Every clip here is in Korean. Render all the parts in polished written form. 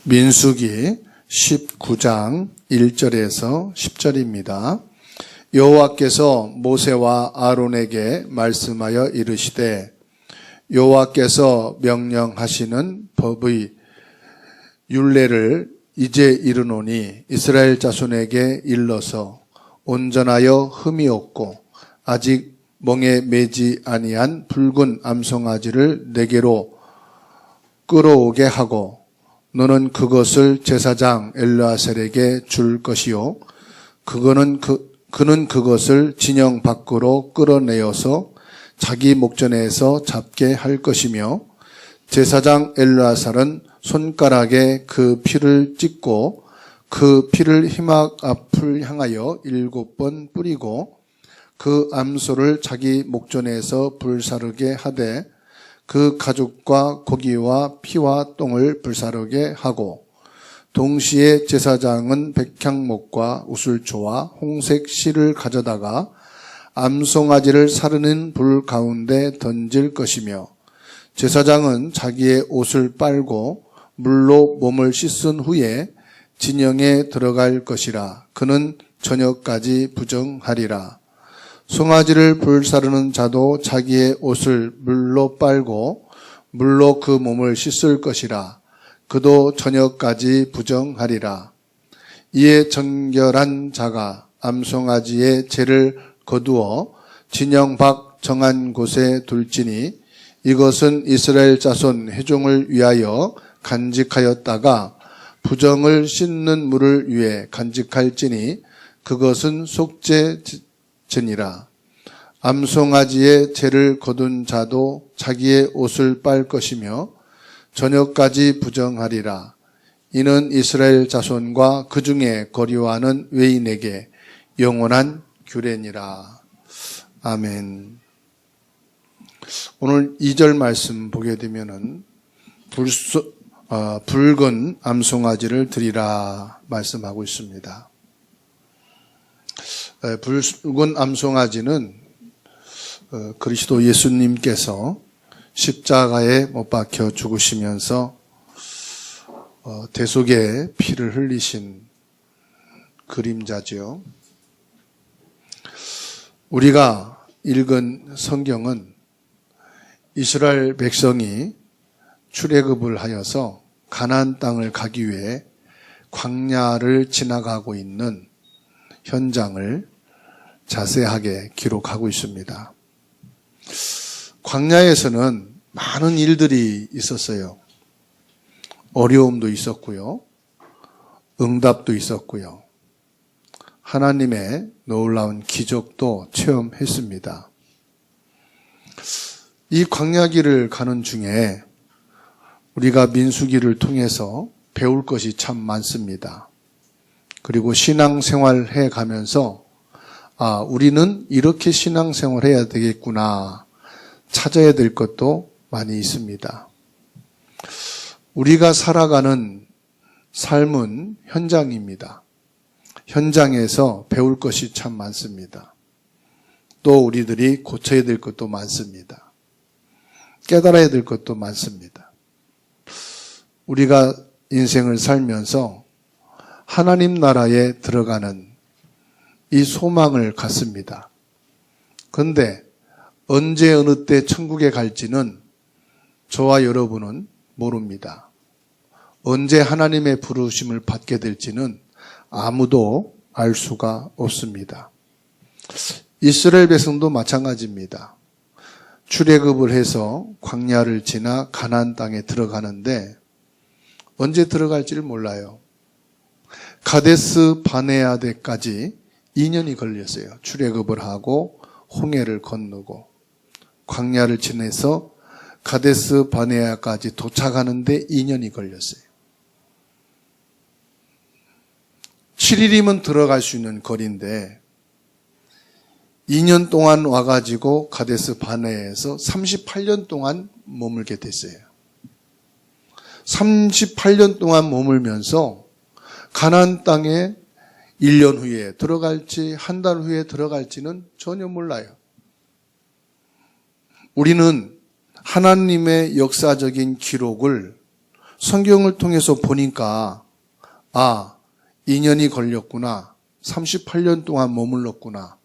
민수기 19장 1절에서 10절입니다. 여호와께서 모세와 아론에게 말씀하여 이르시되 여호와께서 명령하시는 법의 율례를 이제 이르노니 이스라엘 자손에게 일러서 온전하여 흠이 없고 아직 멍에 매지 아니한 붉은 암송아지를 내게로 끌어오게 하고 너는 그것을 제사장 엘르아셀에게 줄 것이요 그는 그것을 진영 밖으로 끌어내어서 자기 목전에서 잡게 할 것이며 제사장 엘르아살은 손가락에 그 피를 찍고 그 피를 희막 앞을 향하여 7번 뿌리고 그 암소를 자기 목전에서 불사르게 하되 그 가죽과 고기와 피와 똥을 불사르게 하고 동시에 제사장은 백향목과 우슬초와 홍색 실을 가져다가 암송아지를 사르는 불 가운데 던질 것이며 제사장은 자기의 옷을 빨고 물로 몸을 씻은 후에 진영에 들어갈 것이라. 그는 저녁까지 부정하리라. 송아지를 불사르는 자도 자기의 옷을 물로 빨고 물로 그 몸을 씻을 것이라. 그도 저녁까지 부정하리라. 이에 정결한 자가 암송아지의 죄를 거두어 진영 밖 정한 곳에 둘지니 이것은 이스라엘 자손 회종을 위하여 간직하였다가 부정을 씻는 물을 위해 간직할지니 그것은 속죄제니라. 암송아지의 죄를 거둔 자도 자기의 옷을 빨 것이며 저녁까지 부정하리라. 이는 이스라엘 자손과 그 중에 거류하는 외인에게 영원한 규례니라. 아멘. 오늘 2절 말씀 보게 되면은 붉은 암송아지를 드리라 말씀하고 있습니다. 붉은 암송아지는 그리스도 예수님께서 십자가에 못 박혀 죽으시면서 대속의 피를 흘리신 그림자지요. 우리가 읽은 성경은 이스라엘 백성이 출애굽을 하여서 가나안 땅을 가기 위해 광야를 지나가고 있는 현장을 자세하게 기록하고 있습니다. 광야에서는 많은 일들이 있었어요. 어려움도 있었고요. 응답도 있었고요. 하나님의 놀라운 기적도 체험했습니다. 이 광야길을 가는 중에 우리가 민수기를 통해서 배울 것이 참 많습니다. 그리고 신앙생활 해 가면서 우리는 이렇게 신앙생활 해야 되겠구나 찾아야 될 것도 많이 있습니다. 우리가 살아가는 삶은 현장입니다. 현장에서 배울 것이 참 많습니다. 또 우리들이 고쳐야 될 것도 많습니다. 깨달아야 될 것도 많습니다. 우리가 인생을 살면서 하나님 나라에 들어가는 이 소망을 갖습니다. 그런데 언제 어느 때 천국에 갈지는 저와 여러분은 모릅니다. 언제 하나님의 부르심을 받게 될지는 아무도 알 수가 없습니다. 이스라엘 백성도 마찬가지입니다. 출애굽을 해서 광야를 지나 가나안 땅에 들어가는데 언제 들어갈지를 몰라요. 가데스 바네아데까지 2년이 걸렸어요. 출애굽을 하고 홍해를 건너고 광야를 지내서 가데스 바네아까지 도착하는데 2년이 걸렸어요. 7일이면 들어갈 수 있는 거리인데 2년 동안 와가지고 가데스 바네아에서 38년 동안 머물게 됐어요. 38년 동안 머물면서 가나안 땅에 1년 후에 들어갈지 한 달 후에 들어갈지는 전혀 몰라요. 우리는 하나님의 역사적인 기록을 성경을 통해서 보니까 2년이 걸렸구나. 38년 동안 머물렀구나.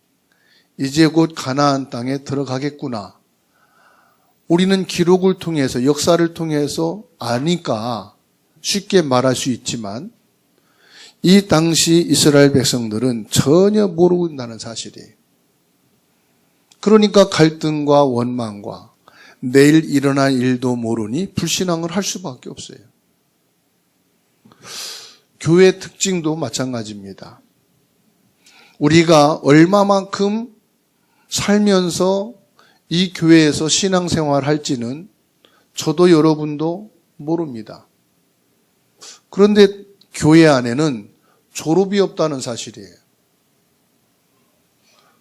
이제 곧 가나안 땅에 들어가겠구나. 우리는 기록을 통해서, 역사를 통해서 아니까 쉽게 말할 수 있지만 이 당시 이스라엘 백성들은 전혀 모르고 있다는 사실이에요. 그러니까 갈등과 원망과 내일 일어날 일도 모르니 불신앙을 할 수밖에 없어요. 교회 특징도 마찬가지입니다. 우리가 얼마만큼 살면서 이 교회에서 신앙생활 할지는 저도 여러분도 모릅니다. 그런데 교회 안에는 졸업이 없다는 사실이에요.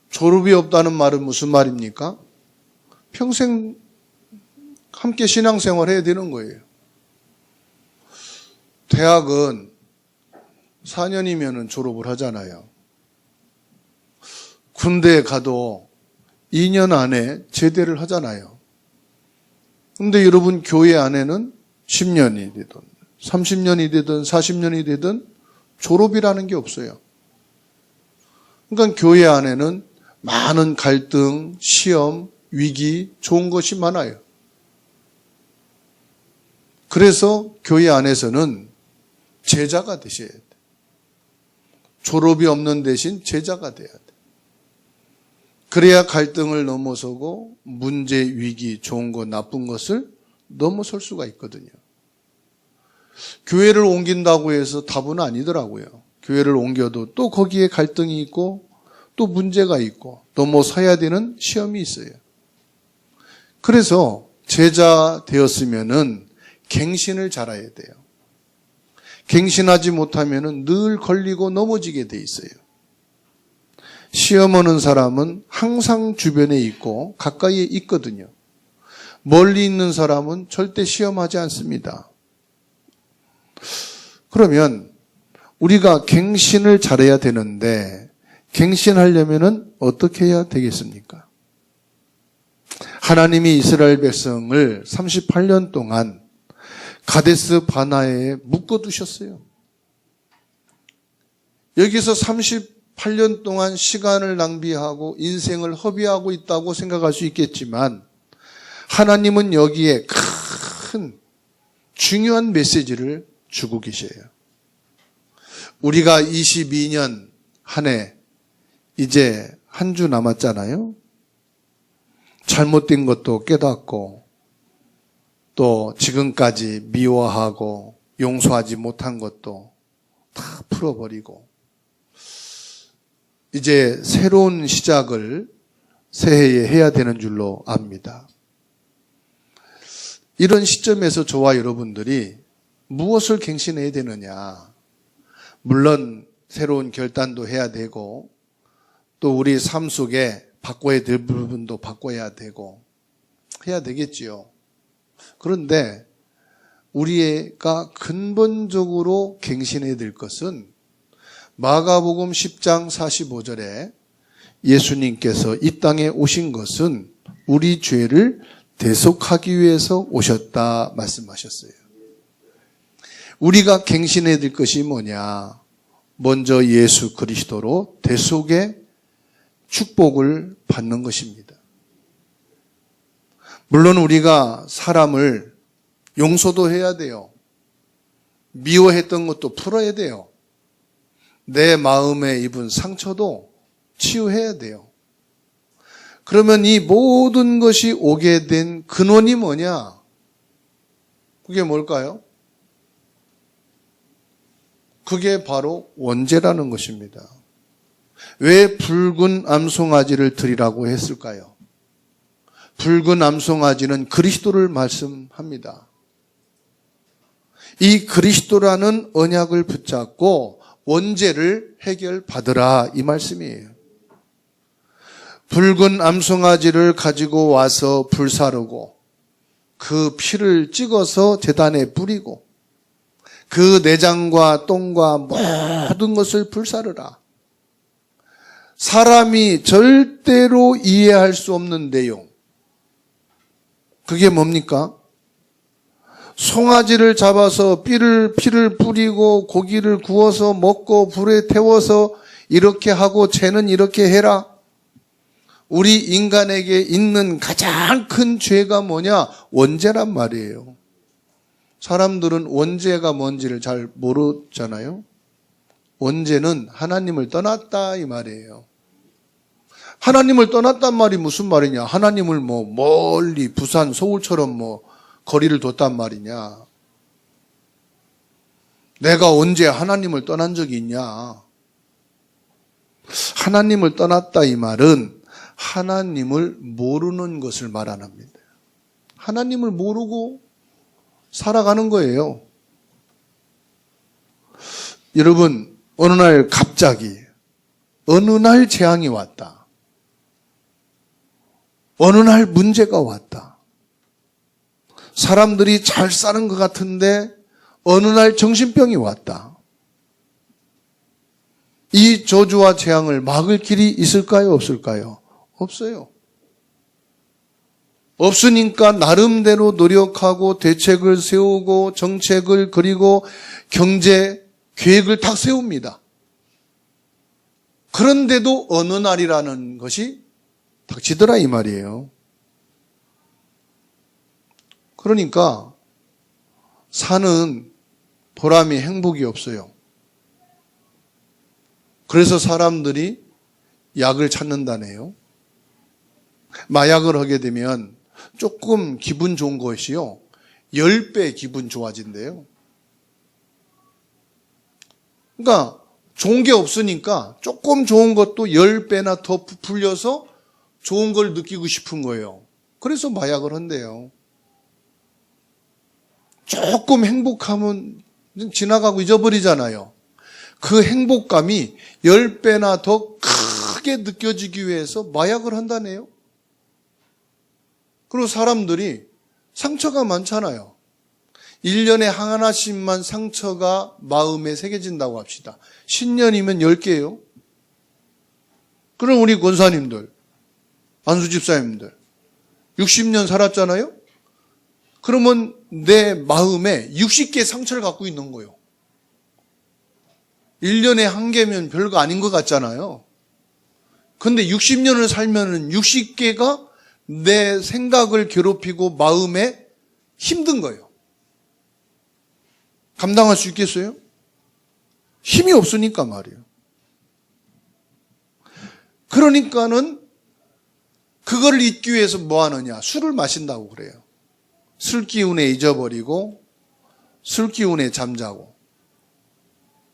졸업이 없다는 말은 무슨 말입니까? 평생 함께 신앙생활 해야 되는 거예요. 대학은 4년이면 졸업을 하잖아요. 군대에 가도 2년 안에 제대를 하잖아요. 근데 여러분 교회 안에는 10년이 되든 30년이 되든 40년이 되든 졸업이라는 게 없어요. 그러니까 교회 안에는 많은 갈등, 시험, 위기, 좋은 것이 많아요. 그래서 교회 안에서는 제자가 되셔야 돼요. 졸업이 없는 대신 제자가 돼야 돼요. 그래야 갈등을 넘어서고 문제, 위기, 좋은 것, 나쁜 것을 넘어설 수가 있거든요. 교회를 옮긴다고 해서 답은 아니더라고요. 교회를 옮겨도 또 거기에 갈등이 있고 또 문제가 있고 넘어서야 되는 시험이 있어요. 그래서 제자 되었으면은 갱신을 잘해야 돼요. 갱신하지 못하면은 늘 걸리고 넘어지게 돼 있어요. 시험 오는 사람은 항상 주변에 있고 가까이에 있거든요. 멀리 있는 사람은 절대 시험하지 않습니다. 그러면 우리가 갱신을 잘해야 되는데 갱신하려면은 어떻게 해야 되겠습니까? 하나님이 이스라엘 백성을 38년 동안 가데스 바나에 묶어두셨어요. 여기서 38년 동안 시간을 낭비하고 인생을 허비하고 있다고 생각할 수 있겠지만 하나님은 여기에 큰 중요한 메시지를 주고 계셔요. 우리가 22년 한 해 이제 한 주 남았잖아요. 잘못된 것도 깨닫고 또 지금까지 미워하고 용서하지 못한 것도 다 풀어버리고 이제 새로운 시작을 새해에 해야 되는 줄로 압니다. 이런 시점에서 저와 여러분들이 무엇을 갱신해야 되느냐? 물론 새로운 결단도 해야 되고 또 우리 삶 속에 바꿔야 될 부분도 바꿔야 되고 해야 되겠지요. 그런데 우리가 근본적으로 갱신해야 될 것은 마가복음 10장 45절에 예수님께서 이 땅에 오신 것은 우리 죄를 대속하기 위해서 오셨다 말씀하셨어요. 우리가 갱신해야 될 것이 뭐냐? 먼저 예수 그리스도로 대속의 축복을 받는 것입니다. 물론 우리가 사람을 용서도 해야 돼요. 미워했던 것도 풀어야 돼요. 내 마음에 입은 상처도 치유해야 돼요. 그러면 이 모든 것이 오게 된 근원이 뭐냐? 그게 뭘까요? 그게 바로 원죄라는 것입니다. 왜 붉은 암송아지를 드리라고 했을까요? 붉은 암송아지는 그리스도를 말씀합니다. 이 그리스도라는 언약을 붙잡고 원죄를 해결받으라 이 말씀이에요. 붉은 암송아지를 가지고 와서 불사르고 그 피를 찍어서 제단에 뿌리고 그 내장과 똥과 모든 것을 불사르라. 사람이 절대로 이해할 수 없는 내용. 그게 뭡니까? 송아지를 잡아서 피를 뿌리고 고기를 구워서 먹고 불에 태워서 이렇게 하고 쟤는 이렇게 해라. 우리 인간에게 있는 가장 큰 죄가 뭐냐? 원죄란 말이에요. 사람들은 원죄가 뭔지를 잘 모르잖아요. 원죄는 하나님을 떠났다 이 말이에요. 하나님을 떠났단 말이 무슨 말이냐? 하나님을 멀리 부산, 서울처럼 거리를 뒀단 말이냐? 내가 언제 하나님을 떠난 적이 있냐? 하나님을 떠났다 이 말은 하나님을 모르는 것을 말 안 합니다. 하나님을 모르고 살아가는 거예요. 여러분, 어느 날 갑자기 어느 날 재앙이 왔다. 어느 날 문제가 왔다. 사람들이 잘 사는 것 같은데 어느 날 정신병이 왔다. 이 저주와 재앙을 막을 길이 있을까요? 없을까요? 없어요. 없으니까 나름대로 노력하고 대책을 세우고 정책을 그리고 경제 계획을 딱 세웁니다. 그런데도 어느 날이라는 것이 닥치더라 이 말이에요. 그러니까 사는 보람이 행복이 없어요. 그래서 사람들이 약을 찾는다네요. 마약을 하게 되면 조금 기분 좋은 것이요 10배 기분 좋아진대요. 그러니까 좋은 게 없으니까 조금 좋은 것도 10배나 더 풀려서 좋은 걸 느끼고 싶은 거예요. 그래서 마약을 한대요. 조금 행복하면 지나가고 잊어버리잖아요. 그 행복감이 10배나 더 크게 느껴지기 위해서 마약을 한다네요. 그리고 사람들이 상처가 많잖아요. 1년에 하나씩만 상처가 마음에 새겨진다고 합시다. 10년이면 10개예요. 그럼 우리 권사님들, 안수 집사님들 60년 살았잖아요. 그러면 내 마음에 60개 상처를 갖고 있는 거예요. 1년에 한 개면 별거 아닌 것 같잖아요. 근데 60년을 살면은 60개가 내 생각을 괴롭히고 마음에 힘든 거예요. 감당할 수 있겠어요? 힘이 없으니까 말이에요. 그러니까는 그걸 잊기 위해서 뭐 하느냐? 술을 마신다고 그래요. 술 기운에 잊어버리고 술 기운에 잠자고.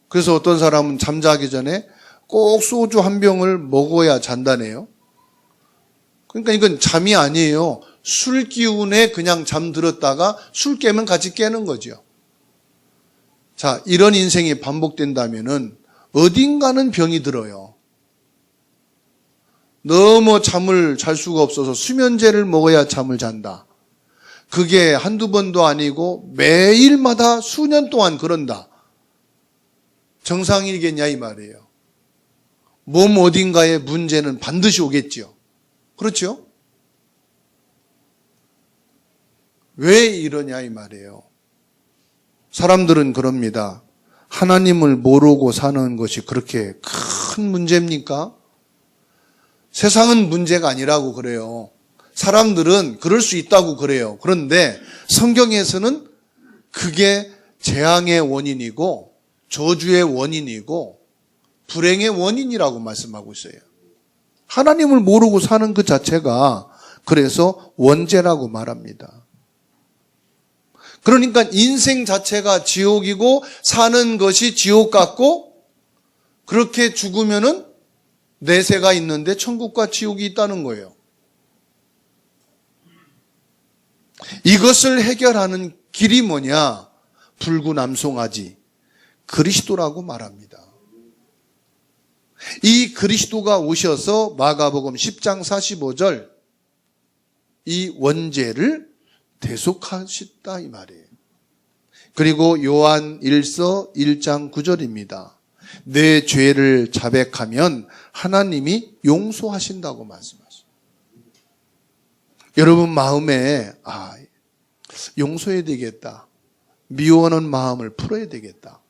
그래서 어떤 사람은 잠자기 전에 꼭 소주 한 병을 먹어야 잔다네요. 그러니까 이건 잠이 아니에요. 술 기운에 그냥 잠들었다가 술 깨면 같이 깨는 거죠. 자, 이런 인생이 반복된다면은 어딘가는 병이 들어요. 너무 잠을 잘 수가 없어서 수면제를 먹어야 잠을 잔다. 그게 한두 번도 아니고 매일마다 수년 동안 그런다. 정상이겠냐 이 말이에요. 몸 어딘가에 문제는 반드시 오겠죠. 그렇죠? 왜 이러냐 이 말이에요. 사람들은 그럽니다. 하나님을 모르고 사는 것이 그렇게 큰 문제입니까? 세상은 문제가 아니라고 그래요. 사람들은 그럴 수 있다고 그래요. 그런데 성경에서는 그게 재앙의 원인이고 저주의 원인이고 불행의 원인이라고 말씀하고 있어요. 하나님을 모르고 사는 그 자체가 그래서 원죄라고 말합니다. 그러니까 인생 자체가 지옥이고 사는 것이 지옥 같고 그렇게 죽으면은 내세가 있는데 천국과 지옥이 있다는 거예요. 이것을 해결하는 길이 뭐냐? 불구남송하지 그리스도라고 말합니다. 이 그리스도가 오셔서 마가복음 10장 45절 이 원죄를 대속하셨다 이 말이에요. 그리고 요한 1서 1장 9절입니다. 내 죄를 자백하면 하나님이 용서하신다고 말씀하십니다. 여러분 마음에 용서해야 되겠다. 미워하는 마음을 풀어야 되겠다.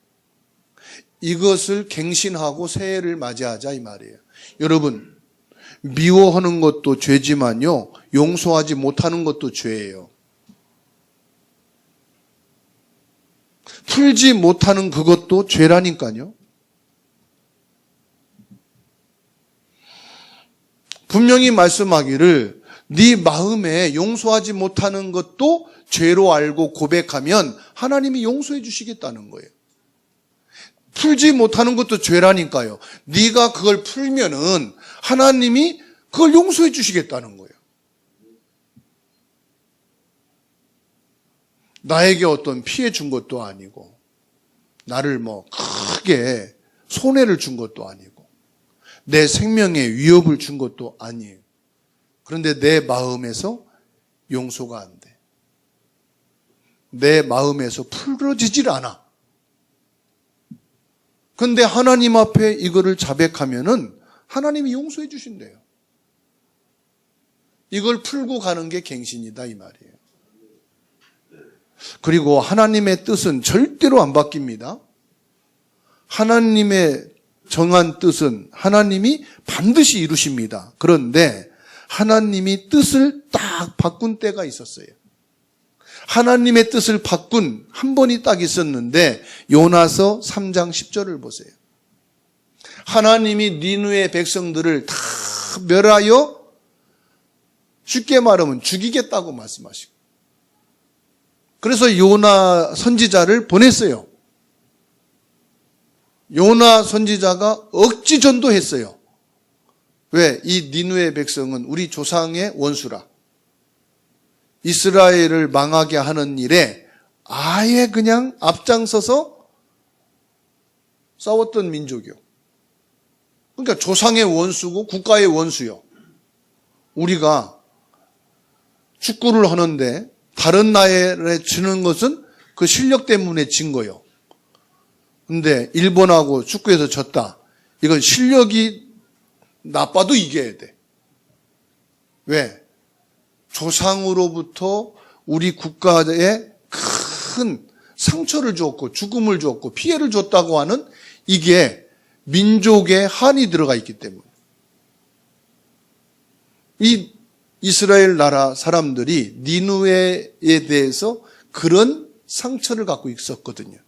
이것을 갱신하고 새해를 맞이하자 이 말이에요. 여러분, 미워하는 것도 죄지만요, 용서하지 못하는 것도 죄예요. 풀지 못하는 그것도 죄라니까요. 분명히 말씀하기를 네 마음에 용서하지 못하는 것도 죄로 알고 고백하면 하나님이 용서해 주시겠다는 거예요. 풀지 못하는 것도 죄라니까요. 네가 그걸 풀면은 하나님이 그걸 용서해 주시겠다는 거예요. 나에게 어떤 피해 준 것도 아니고, 나를 크게 손해를 준 것도 아니고, 내 생명에 위협을 준 것도 아니에요. 그런데 내 마음에서 용서가 안 돼. 내 마음에서 풀어지질 않아. 그런데 하나님 앞에 이거를 자백하면은 하나님이 용서해 주신대요. 이걸 풀고 가는 게 갱신이다 이 말이에요. 그리고 하나님의 뜻은 절대로 안 바뀝니다. 하나님의 정한 뜻은 하나님이 반드시 이루십니다. 그런데 하나님이 뜻을 딱 바꾼 때가 있었어요. 하나님의 뜻을 바꾼 한 번이 딱 있었는데 요나서 3장 10절을 보세요. 하나님이 니느웨 백성들을 다 멸하여 쉽게 말하면 죽이겠다고 말씀하시고, 그래서 요나 선지자를 보냈어요. 요나 선지자가 억지 전도했어요. 왜? 이 니느웨 백성은 우리 조상의 원수라. 이스라엘을 망하게 하는 일에 아예 그냥 앞장서서 싸웠던 민족이요. 그러니까 조상의 원수고 국가의 원수요. 우리가 축구를 하는데 다른 나라에 지는 것은 그 실력 때문에 진 거예요. 근데 일본하고 축구에서 졌다. 이건 실력이 나빠도 이겨야 돼. 왜? 조상으로부터 우리 국가에 큰 상처를 줬고 죽음을 줬고 피해를 줬다고 하는 이게 민족의 한이 들어가 있기 때문에. 이 이스라엘 나라 사람들이 니느웨에 대해서 그런 상처를 갖고 있었거든요.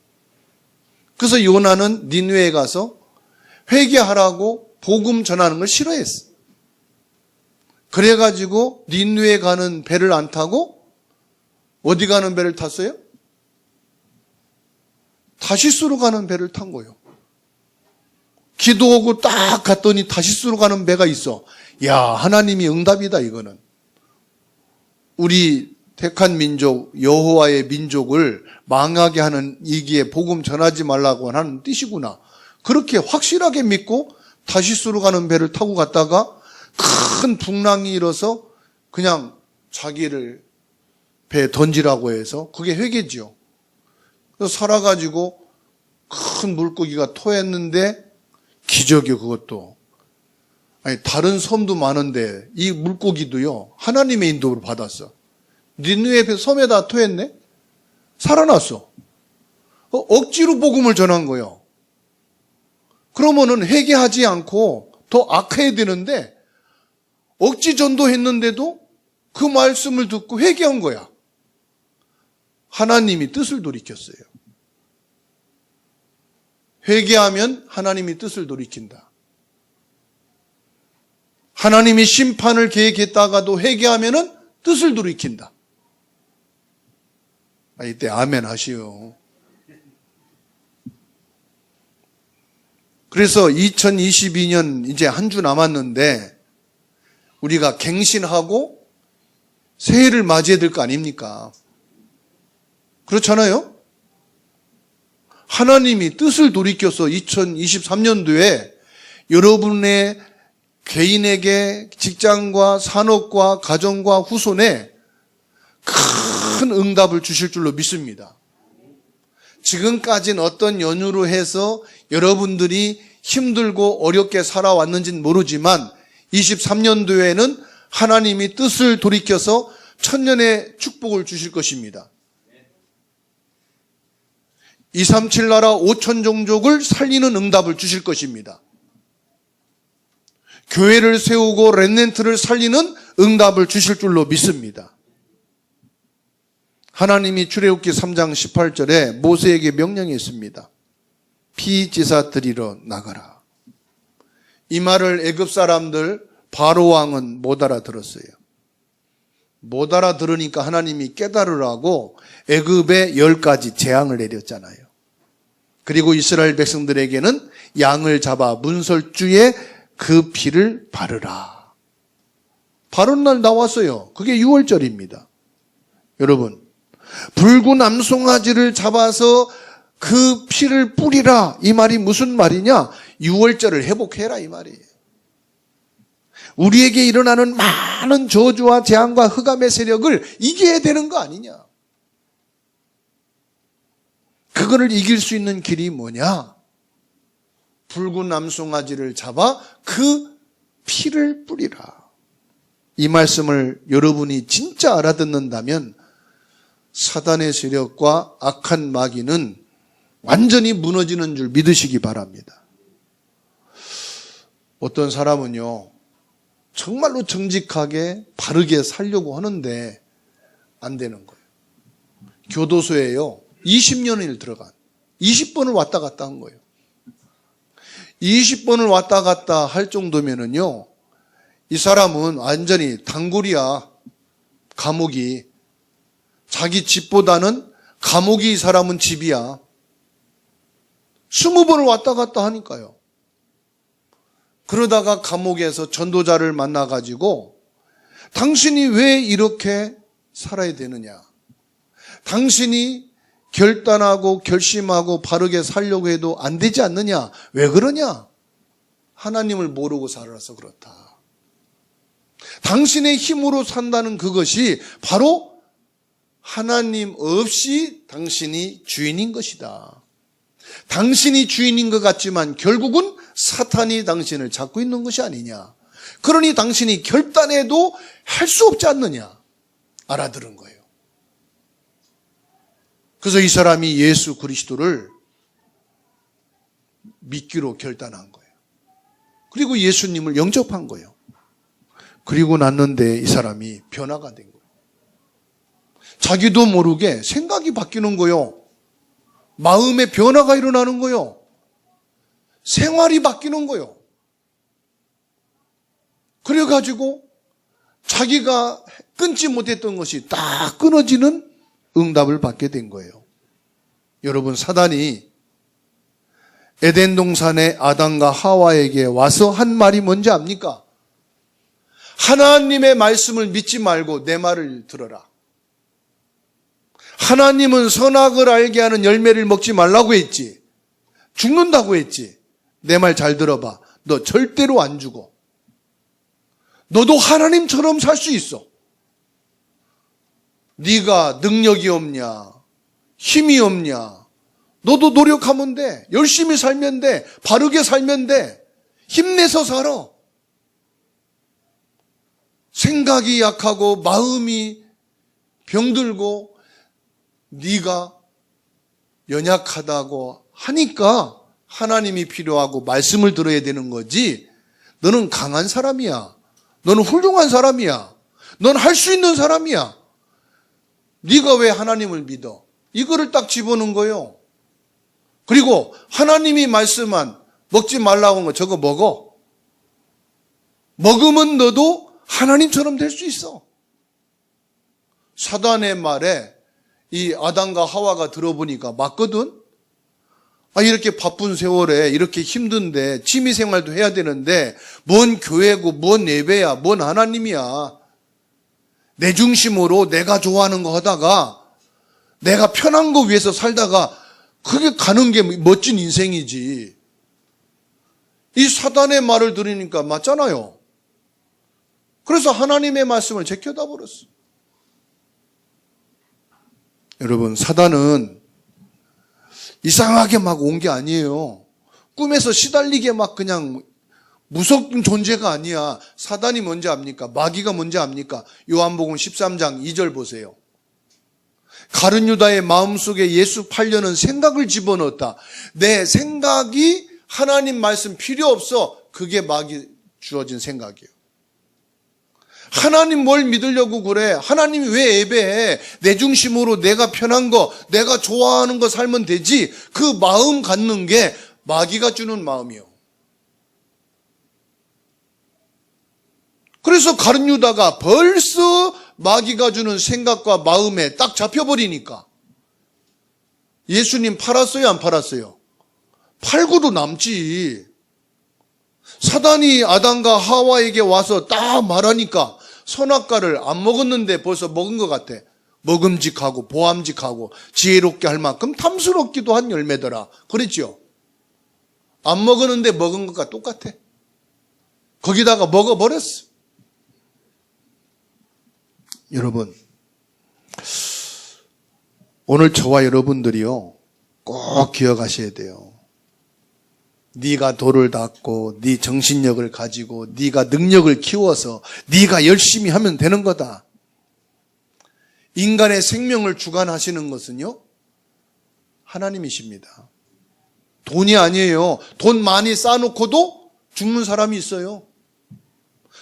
그래서 요나는 니느웨에 가서 회개하라고 복음 전하는 걸 싫어했어. 그래가지고 니느웨에 가는 배를 안 타고 어디 가는 배를 탔어요? 다시스로 가는 배를 탄 거예요. 기도하고 딱 갔더니 다시스로 가는 배가 있어. 야, 하나님이 응답이다 이거는. 우리 택한 민족, 여호와의 민족을 망하게 하는 이기에 복음 전하지 말라고 하는 뜻이구나. 그렇게 확실하게 믿고 다시스로 가는 배를 타고 갔다가 큰 풍랑이 일어서 그냥 자기를 배에 던지라고 해서 그게 회개지요. 그래서 살아가지고 큰 물고기가 토했는데 기적이요 그것도. 아니 다른 섬도 많은데 이 물고기도요 하나님의 인도를 받았어. 니느웨 섬에다 토했네? 살아났어. 억지로 복음을 전한 거예요. 그러면은 회개하지 않고 더 악해야 되는데 억지 전도했는데도 그 말씀을 듣고 회개한 거야. 하나님이 뜻을 돌이켰어요. 회개하면 하나님이 뜻을 돌이킨다. 하나님이 심판을 계획했다가도 회개하면은 뜻을 돌이킨다. 이때 아멘 하시오. 그래서 2022년 이제 한 주 남았는데 우리가 갱신하고 새해를 맞이해야 될 거 아닙니까? 그렇잖아요? 하나님이 뜻을 돌이켜서 2023년도에 여러분의 개인에게 직장과 산업과 가정과 후손에 큰 응답을 주실 줄로 믿습니다. 지금까지는 어떤 연유로 해서 여러분들이 힘들고 어렵게 살아왔는지는 모르지만 23년도에는 하나님이 뜻을 돌이켜서 천년의 축복을 주실 것입니다. 237 나라 5천 종족을 살리는 응답을 주실 것입니다. 교회를 세우고 렘넌트를 살리는 응답을 주실 줄로 믿습니다. 하나님이 출애굽기 3장 18절에 모세에게 명령했습니다. 피지사 드리러 나가라. 이 말을 애굽 사람들 바로 왕은 못 알아들었어요. 못 알아들으니까 하나님이 깨달으라고 애굽에 10가지 재앙을 내렸잖아요. 그리고 이스라엘 백성들에게는 양을 잡아 문설주에 그 피를 바르라. 바른 날 나왔어요. 그게 6월절입니다. 여러분, 붉은 암송아지를 잡아서 그 피를 뿌리라. 이 말이 무슨 말이냐? 6월절을 회복해라 이 말이에요. 우리에게 일어나는 많은 저주와 재앙과 흑암의 세력을 이겨야 되는 거 아니냐? 그거를 이길 수 있는 길이 뭐냐? 붉은 암송아지를 잡아 그 피를 뿌리라. 이 말씀을 여러분이 진짜 알아듣는다면 사단의 세력과 악한 마귀는 완전히 무너지는 줄 믿으시기 바랍니다. 어떤 사람은요, 정말로 정직하게 바르게 살려고 하는데 안 되는 거예요. 교도소에요, 20년을 들어간 20번을 왔다 갔다 한 거예요. 20번을 왔다 갔다 할 정도면은요, 이 사람은 완전히 단골이야. 감옥이. 자기 집보다는 감옥이 이 사람은 집이야. 20번을 왔다 갔다 하니까요. 그러다가 감옥에서 전도자를 만나가지고 당신이 왜 이렇게 살아야 되느냐? 당신이 결단하고 결심하고 바르게 살려고 해도 안 되지 않느냐? 왜 그러냐? 하나님을 모르고 살아서 그렇다. 당신의 힘으로 산다는 그것이 바로 하나님 없이 당신이 주인인 것이다. 당신이 주인인 것 같지만 결국은 사탄이 당신을 잡고 있는 것이 아니냐. 그러니 당신이 결단해도 할 수 없지 않느냐. 알아들은 거예요. 그래서 이 사람이 예수 그리스도를 믿기로 결단한 거예요. 그리고 예수님을 영접한 거예요. 그리고 났는데 이 사람이 변화가 된 거예요. 자기도 모르게 생각이 바뀌는 거예요. 마음의 변화가 일어나는 거예요. 생활이 바뀌는 거예요. 그래가지고 자기가 끊지 못했던 것이 딱 끊어지는 응답을 받게 된 거예요. 여러분, 사단이 에덴 동산의 아담과 하와에게 와서 한 말이 뭔지 압니까? 하나님의 말씀을 믿지 말고 내 말을 들어라. 하나님은 선악을 알게 하는 열매를 먹지 말라고 했지. 죽는다고 했지. 내 말 잘 들어봐. 너 절대로 안 죽어. 너도 하나님처럼 살 수 있어. 네가 능력이 없냐? 힘이 없냐? 너도 노력하면 돼. 열심히 살면 돼. 바르게 살면 돼. 힘내서 살아. 생각이 약하고 마음이 병들고 네가 연약하다고 하니까 하나님이 필요하고 말씀을 들어야 되는 거지. 너는 강한 사람이야. 너는 훌륭한 사람이야. 넌 할 수 있는 사람이야. 네가 왜 하나님을 믿어? 이거를 딱 집어넣은 거예요. 그리고 하나님이 말씀한 먹지 말라고 한 거 저거 먹어. 먹으면 너도 하나님처럼 될 수 있어. 사단의 말에 이 아담과 하와가 들어보니까 맞거든. 이렇게 바쁜 세월에 이렇게 힘든데 취미생활도 해야 되는데 뭔 교회고 뭔 예배야 뭔 하나님이야. 내 중심으로 내가 좋아하는 거 하다가 내가 편한 거 위해서 살다가 그게 가는 게 멋진 인생이지. 이 사단의 말을 들으니까 맞잖아요. 그래서 하나님의 말씀을 제껴다 버렸어. 여러분, 사단은 이상하게 막 온 게 아니에요. 꿈에서 시달리게 막 그냥 무섭은 존재가 아니야. 사단이 뭔지 압니까? 마귀가 뭔지 압니까? 요한복음 13장 2절 보세요. 가룟 유다의 마음속에 예수 팔려는 생각을 집어넣었다. 내 생각이 하나님 말씀 필요 없어. 그게 마귀 주어진 생각이에요. 하나님 뭘 믿으려고 그래? 하나님이 왜 예배해? 내 중심으로 내가 편한 거, 내가 좋아하는 거 살면 되지. 그 마음 갖는 게 마귀가 주는 마음이요. 그래서 가룟 유다가 벌써 마귀가 주는 생각과 마음에 딱 잡혀버리니까 예수님 팔았어요, 안 팔았어요? 팔고도 남지. 사단이 아담과 하와에게 와서 딱 말하니까 선악과를 안 먹었는데 벌써 먹은 것 같아. 먹음직하고 보암직하고 지혜롭게 할 만큼 탐스럽기도 한 열매더라. 그랬죠? 안 먹었는데 먹은 것과 똑같아. 거기다가 먹어버렸어. 여러분, 오늘 저와 여러분들이요, 꼭 기억하셔야 돼요. 네가 돌을 닦고 네 정신력을 가지고 네가 능력을 키워서 네가 열심히 하면 되는 거다. 인간의 생명을 주관하시는 것은요, 하나님이십니다. 돈이 아니에요. 돈 많이 쌓아놓고도 죽는 사람이 있어요.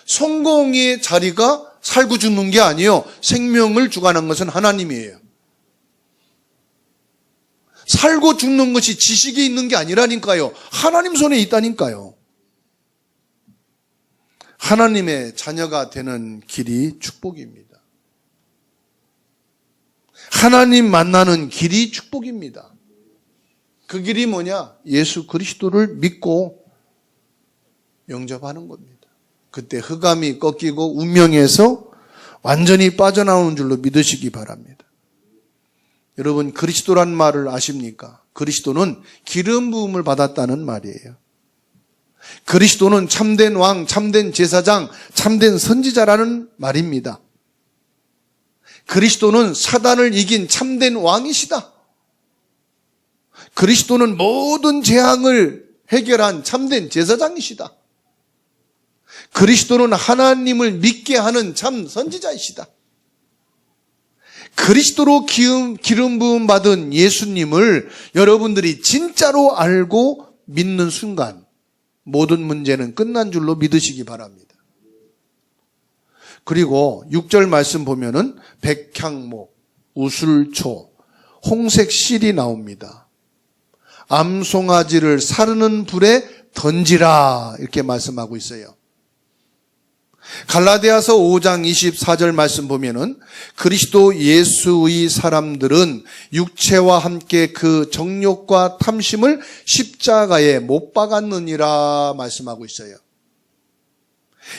성공의 자리가 살고 죽는 게 아니에요. 생명을 주관한 것은 하나님이에요. 살고 죽는 것이 지식에 있는 게 아니라니까요. 하나님 손에 있다니까요. 하나님의 자녀가 되는 길이 축복입니다. 하나님 만나는 길이 축복입니다. 그 길이 뭐냐? 예수 그리스도를 믿고 영접하는 겁니다. 그때 흑암이 꺾이고 운명에서 완전히 빠져나오는 줄로 믿으시기 바랍니다. 여러분, 그리스도란 말을 아십니까? 그리스도는 기름 부음을 받았다는 말이에요. 그리스도는 참된 왕, 참된 제사장, 참된 선지자라는 말입니다. 그리스도는 사단을 이긴 참된 왕이시다. 그리스도는 모든 재앙을 해결한 참된 제사장이시다. 그리스도는 하나님을 믿게 하는 참 선지자이시다. 그리스도로 기름 부음 받은 예수님을 여러분들이 진짜로 알고 믿는 순간 모든 문제는 끝난 줄로 믿으시기 바랍니다. 그리고 6절 말씀 보면은 백향목, 우술초, 홍색 실이 나옵니다. 암송아지를 사르는 불에 던지라 이렇게 말씀하고 있어요. 갈라디아서 5장 24절 말씀 보면은 그리스도 예수의 사람들은 육체와 함께 그 정욕과 탐심을 십자가에 못 박았느니라 말씀하고 있어요.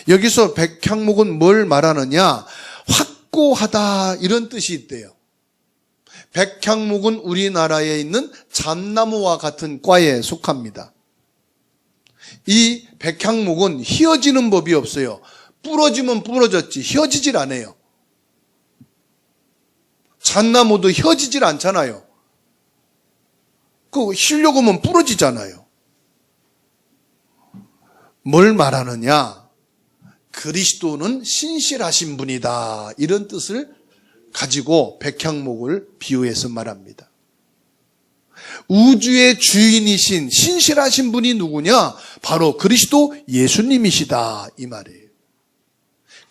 여기서 백향목은 뭘 말하느냐? 확고하다 이런 뜻이 있대요. 백향목은 우리나라에 있는 잣나무와 같은 과에 속합니다. 이 백향목은 휘어지는 법이 없어요. 부러지면 부러졌지 휘어지질 않아요. 잣나무도 휘어지질 않잖아요. 그거 휘려고 하면 부러지잖아요. 뭘 말하느냐? 그리스도는 신실하신 분이다 이런 뜻을 가지고 백향목을 비유해서 말합니다. 우주의 주인이신 신실하신 분이 누구냐? 바로 그리스도 예수님이시다 이 말이에요.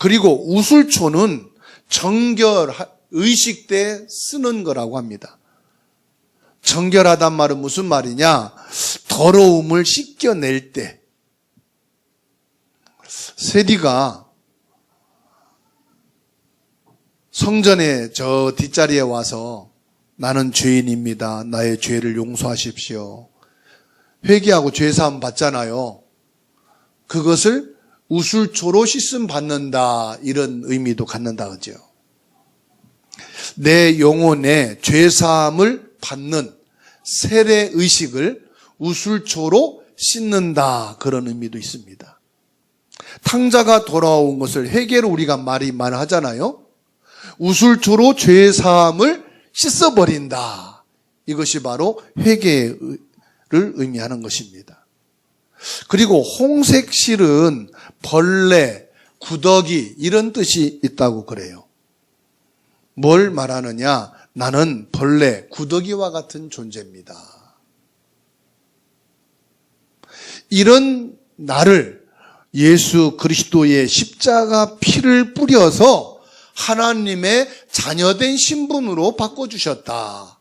그리고 우술초는 정결 의식 때 쓰는 거라고 합니다. 정결하단 말은 무슨 말이냐? 더러움을 씻겨낼 때. 세리가 성전에 저 뒷자리에 와서 나는 죄인입니다. 나의 죄를 용서하십시오. 회개하고 죄사함 받잖아요. 그것을 우술초로 씻음 받는다 이런 의미도 갖는다 그죠? 내 영혼에 죄사함을 받는 세례 의식을 우술초로 씻는다 그런 의미도 있습니다. 탕자가 돌아온 것을 회개로 우리가 말이 하잖아요. 우술초로 죄사함을 씻어버린다. 이것이 바로 회개를 의미하는 것입니다. 그리고 홍색 실은 벌레, 구더기 이런 뜻이 있다고 그래요. 뭘 말하느냐? 나는 벌레, 구더기와 같은 존재입니다. 이런 나를 예수 그리스도의 십자가 피를 뿌려서 하나님의 자녀된 신분으로 바꿔주셨다.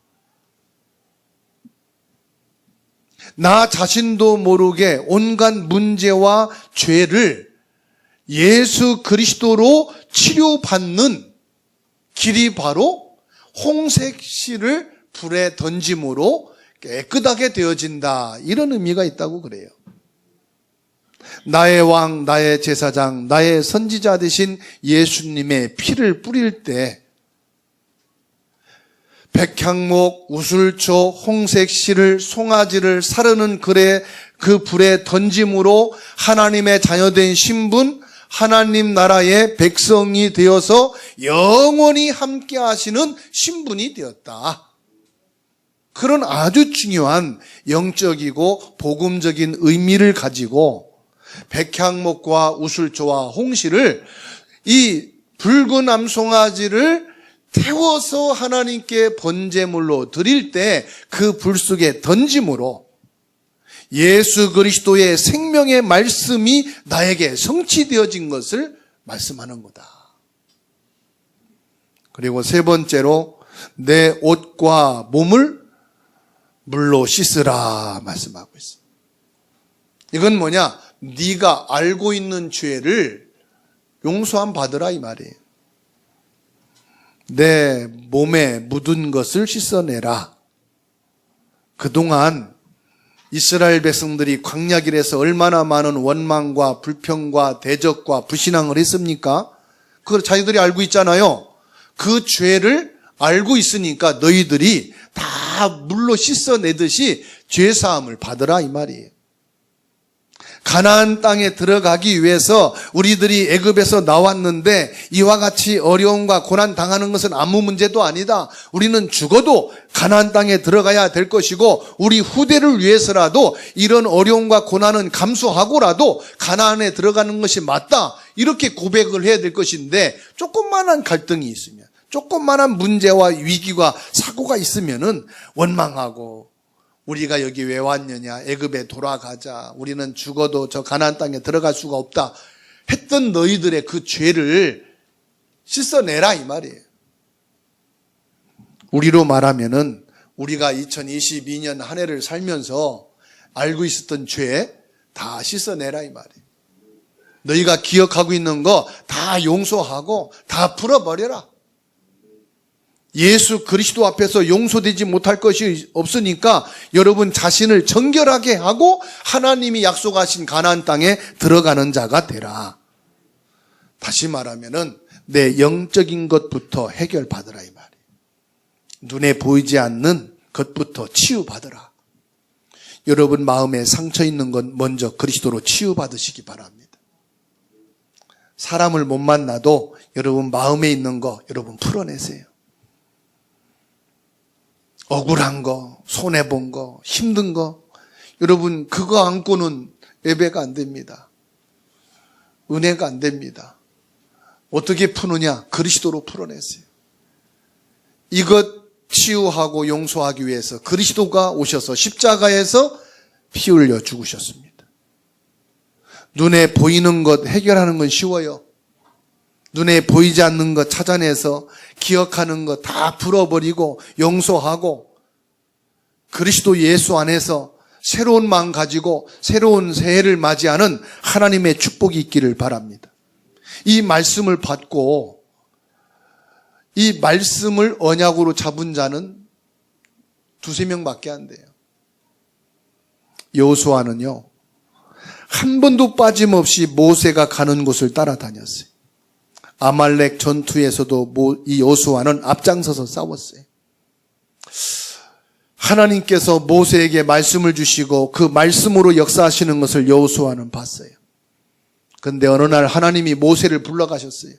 나 자신도 모르게 온갖 문제와 죄를 예수 그리스도로 치료받는 길이 바로 홍색실을 불에 던짐으로 깨끗하게 되어진다. 이런 의미가 있다고 그래요. 나의 왕, 나의 제사장, 나의 선지자 되신 예수님의 피를 뿌릴 때 백향목, 우슬초, 홍색실을, 송아지를 사르는 그 불에 던짐으로 하나님의 자녀된 신분, 하나님 나라의 백성이 되어서 영원히 함께 하시는 신분이 되었다. 그런 아주 중요한 영적이고 복음적인 의미를 가지고 백향목과 우슬초와 홍시를, 이 붉은 암송아지를 태워서 하나님께 번제물로 드릴 때 그 불 속에 던짐으로 예수 그리스도의 생명의 말씀이 나에게 성취되어진 것을 말씀하는 거다. 그리고 세 번째로 내 옷과 몸을 물로 씻으라 말씀하고 있습니다. 이건 뭐냐? 네가 알고 있는 죄를 용서함 받으라 이 말이에요. 내 몸에 묻은 것을 씻어내라. 그동안 이스라엘 백성들이 광야길에서 얼마나 많은 원망과 불평과 대적과 불신앙을 했습니까? 그걸 자기들이 알고 있잖아요. 그 죄를 알고 있으니까 너희들이 다 물로 씻어내듯이 죄사함을 받으라 이 말이에요. 가나안 땅에 들어가기 위해서 우리들이 애굽에서 나왔는데 이와 같이 어려움과 고난 당하는 것은 아무 문제도 아니다. 우리는 죽어도 가나안 땅에 들어가야 될 것이고 우리 후대를 위해서라도 이런 어려움과 고난은 감수하고라도 가나안에 들어가는 것이 맞다. 이렇게 고백을 해야 될 것인데 조금만한 갈등이 있으면, 조금만한 문제와 위기와 사고가 있으면은 원망하고 우리가 여기 왜 왔느냐, 애굽에 돌아가자, 우리는 죽어도 저 가나안 땅에 들어갈 수가 없다 했던 너희들의 그 죄를 씻어내라 이 말이에요. 우리로 말하면은 우리가 2022년 한 해를 살면서 알고 있었던 죄 다 씻어내라 이 말이에요. 너희가 기억하고 있는 거 다 용서하고 다 풀어버려라. 예수 그리스도 앞에서 용서되지 못할 것이 없으니까 여러분 자신을 정결하게 하고 하나님이 약속하신 가나안 땅에 들어가는 자가 되라. 다시 말하면은 내 영적인 것부터 해결받으라 이 말이에요. 눈에 보이지 않는 것부터 치유받으라. 여러분 마음에 상처 있는 것 먼저 그리스도로 치유받으시기 바랍니다. 사람을 못 만나도 여러분 마음에 있는 거 여러분 풀어내세요. 억울한 거, 손해본 거, 힘든 거, 여러분 그거 안고는 예배가 안 됩니다. 은혜가 안 됩니다. 어떻게 푸느냐? 그리스도로 풀어내세요. 이것 치유하고 용서하기 위해서 그리스도가 오셔서 십자가에서 피 흘려 죽으셨습니다. 눈에 보이는 것 해결하는 건 쉬워요. 눈에 보이지 않는 것 찾아내서 기억하는 것 다 풀어버리고 용서하고 그리스도 예수 안에서 새로운 마음 가지고 새로운 새해를 맞이하는 하나님의 축복이 있기를 바랍니다. 이 말씀을 받고 이 말씀을 언약으로 잡은 자는 두세 명밖에 안 돼요. 여호수아는요, 한 번도 빠짐없이 모세가 가는 곳을 따라다녔어요. 아말렉 전투에서도 이 여호수아는 앞장서서 싸웠어요. 하나님께서 모세에게 말씀을 주시고 그 말씀으로 역사하시는 것을 여호수아는 봤어요. 그런데 어느 날 하나님이 모세를 불러가셨어요.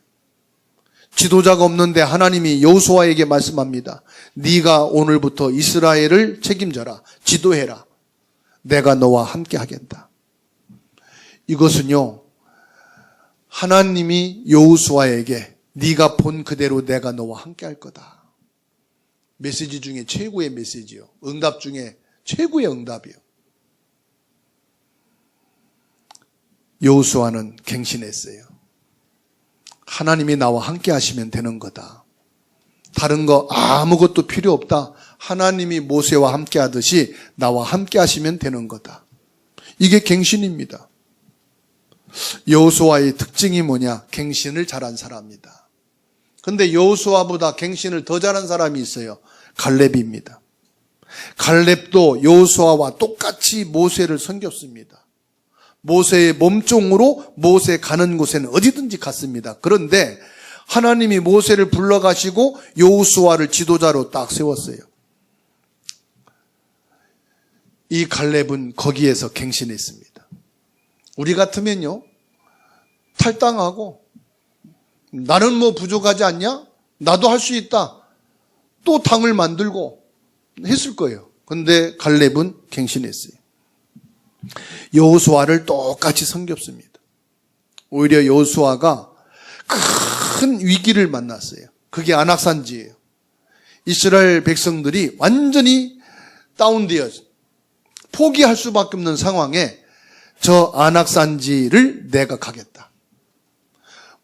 지도자가 없는데 하나님이 여호수아에게 말씀합니다. 네가 오늘부터 이스라엘을 책임져라. 지도해라. 내가 너와 함께 하겠다. 이것은요, 하나님이 여호수아에게 네가 본 그대로 내가 너와 함께 할 거다. 메시지 중에 최고의 메시지요. 응답 중에 최고의 응답이요. 여호수아는 갱신했어요. 하나님이 나와 함께 하시면 되는 거다. 다른 거 아무것도 필요 없다. 하나님이 모세와 함께 하듯이 나와 함께 하시면 되는 거다. 이게 갱신입니다. 여호수아의 특징이 뭐냐? 갱신을 잘한 사람입니다. 근데 여호수아보다 갱신을 더 잘한 사람이 있어요. 갈렙입니다. 갈렙도 여호수아와 똑같이 모세를 섬겼습니다. 모세의 몸종으로 모세 가는 곳에는 어디든지 갔습니다. 그런데 하나님이 모세를 불러가시고 여호수아를 지도자로 딱 세웠어요. 이 갈렙은 거기에서 갱신했습니다. 우리 같으면요, 탈당하고 나는 뭐 부족하지 않냐? 나도 할 수 있다. 또 당을 만들고 했을 거예요. 그런데 갈렙은 갱신했어요. 여호수아를 똑같이 섬겼습니다. 오히려 여호수아가 큰 위기를 만났어요. 그게 안악산지예요. 이스라엘 백성들이 완전히 다운되어 포기할 수밖에 없는 상황에 저 안악산지를 내가 가겠다.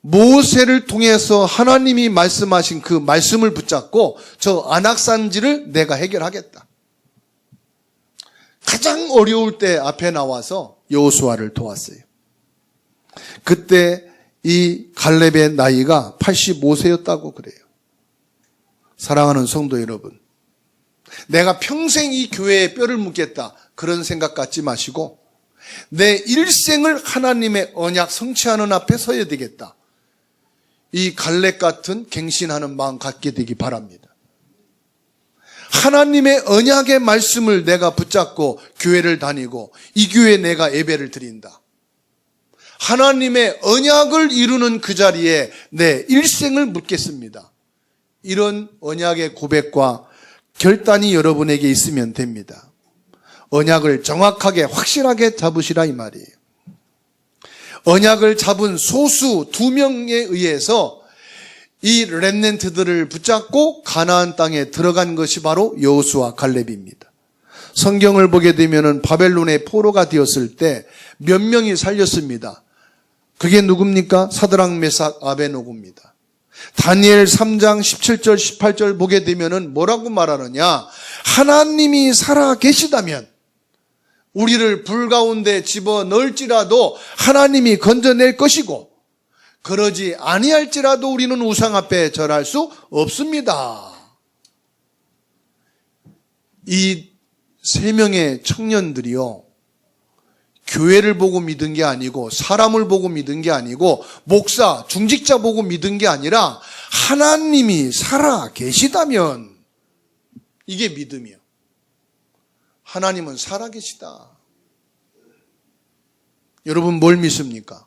모세를 통해서 하나님이 말씀하신 그 말씀을 붙잡고 저 안악산지를 내가 해결하겠다. 가장 어려울 때 앞에 나와서 여호수아를 도왔어요. 그때 이 갈렙의 나이가 85세였다고 그래요. 사랑하는 성도 여러분, 내가 평생 이 교회에 뼈를 묻겠다 그런 생각 갖지 마시고 내 일생을 하나님의 언약 성취하는 앞에 서야 되겠다. 이 갈렙 같은 갱신하는 마음 갖게 되기 바랍니다. 하나님의 언약의 말씀을 내가 붙잡고 교회를 다니고 이 교회에 내가 예배를 드린다. 하나님의 언약을 이루는 그 자리에 내 일생을 묻겠습니다. 이런 언약의 고백과 결단이 여러분에게 있으면 됩니다. 언약을 정확하게 확실하게 잡으시라 이 말이에요. 언약을 잡은 소수 2명에 의해서 이 렘넌트들을 붙잡고 가나안 땅에 들어간 것이 바로 여호수아 갈렙입니다. 성경을 보게 되면은 바벨론의 포로가 되었을 때 몇 명이 살렸습니다. 그게 누굽니까? 사드락 메삭 아베노고입니다. 다니엘 3장 17절 18절 보게 되면은 뭐라고 말하느냐? 하나님이 살아 계시다면 우리를 불 가운데 집어넣을지라도 하나님이 건져낼 것이고 그러지 아니할지라도 우리는 우상 앞에 절할 수 없습니다. 이 3명의 청년들이요, 교회를 보고 믿은 게 아니고 사람을 보고 믿은 게 아니고 목사, 중직자 보고 믿은 게 아니라 하나님이 살아 계시다면 이게 믿음이요. 하나님은 살아 계시다. 여러분 뭘 믿습니까?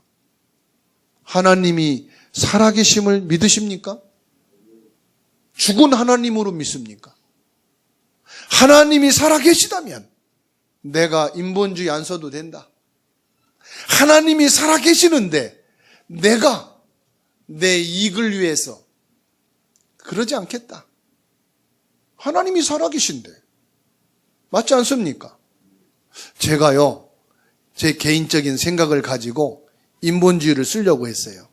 하나님이 살아계심을 믿으십니까? 죽은 하나님으로 믿습니까? 하나님이 살아계시다면 내가 인본주의 안 써도 된다. 하나님이 살아계시는데 내가 내 이익을 위해서 그러지 않겠다. 하나님이 살아계신데 맞지 않습니까? 제가요, 제 개인적인 생각을 가지고 인본주의를 쓰려고 했어요.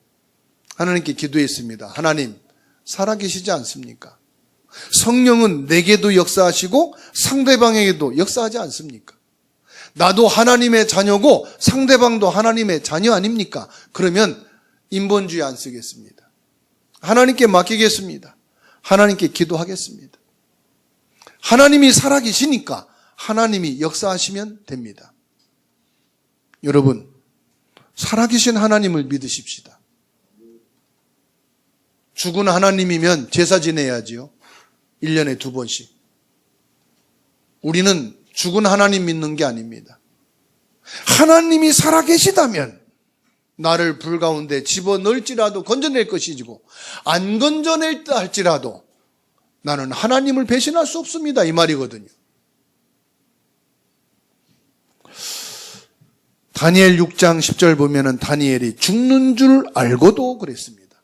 하나님께 기도했습니다. 하나님, 살아계시지 않습니까? 성령은 내게도 역사하시고 상대방에게도 역사하지 않습니까? 나도 하나님의 자녀고 상대방도 하나님의 자녀 아닙니까? 그러면 인본주의 안 쓰겠습니다. 하나님께 맡기겠습니다. 하나님께 기도하겠습니다. 하나님이 살아계시니까 하나님이 역사하시면 됩니다. 여러분, 살아계신 하나님을 믿으십시다. 죽은 하나님이면 제사 지내야지요. 1년에 2번씩. 우리는 죽은 하나님 믿는 게 아닙니다. 하나님이 살아계시다면 나를 불 가운데 집어넣을지라도 건져낼 것이고 안 건져낼다 할지라도 나는 하나님을 배신할 수 없습니다. 이 말이거든요. 다니엘 6장 10절 보면은 다니엘이 죽는 줄 알고도 그랬습니다.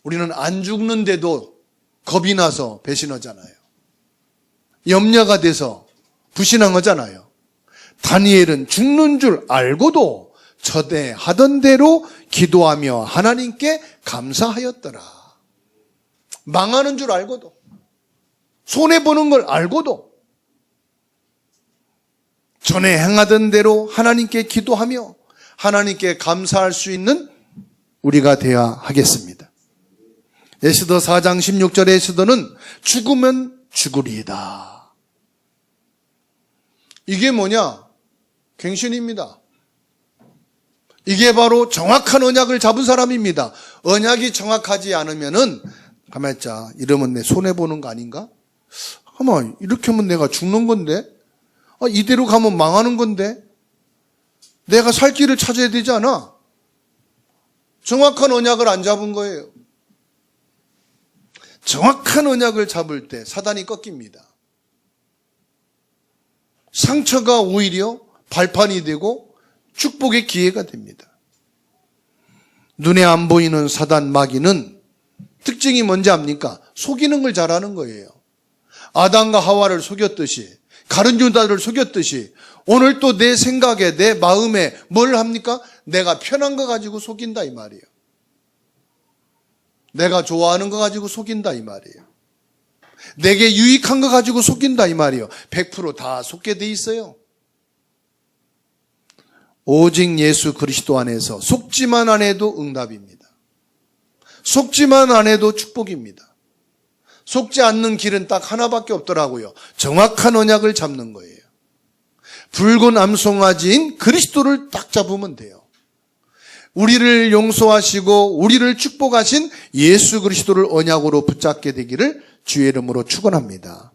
우리는 안 죽는데도 겁이 나서 배신하잖아요. 염려가 돼서 불신한 거잖아요. 다니엘은 죽는 줄 알고도 저대하던 대로 기도하며 하나님께 감사하였더라. 망하는 줄 알고도, 손해보는 걸 알고도 전에 행하던 대로 하나님께 기도하며 하나님께 감사할 수 있는 우리가 되어야 하겠습니다. 에스더 4장 16절의 에스더는 죽으면 죽으리이다. 이게 뭐냐? 갱신입니다. 이게 바로 정확한 언약을 잡은 사람입니다. 언약이 정확하지 않으면은 가만히 있자. 이러면 내 손해보는 거 아닌가? 아마 이렇게 하면 내가 죽는 건데? 이대로 가면 망하는 건데? 내가 살 길을 찾아야 되지 않아? 정확한 언약을 안 잡은 거예요. 정확한 언약을 잡을 때 사단이 꺾입니다. 상처가 오히려 발판이 되고 축복의 기회가 됩니다. 눈에 안 보이는 사단 마귀는 특징이 뭔지 압니까? 속이는 걸 잘하는 거예요. 아담과 하와를 속였듯이, 가룟 유다를 속였듯이 오늘 또 내 생각에, 내 마음에 뭘 합니까? 내가 편한 거 가지고 속인다 이 말이에요. 내가 좋아하는 거 가지고 속인다 이 말이에요. 내게 유익한 거 가지고 속인다 이 말이에요. 100% 다 속게 돼 있어요. 오직 예수 그리스도 안에서 속지만 안 해도 응답입니다. 속지만 안 해도 축복입니다. 속지 않는 길은 딱 하나밖에 없더라고요. 정확한 언약을 잡는 거예요. 붉은 암송아지인 그리스도를 딱 잡으면 돼요. 우리를 용서하시고 우리를 축복하신 예수 그리스도를 언약으로 붙잡게 되기를 주의 이름으로 축원합니다.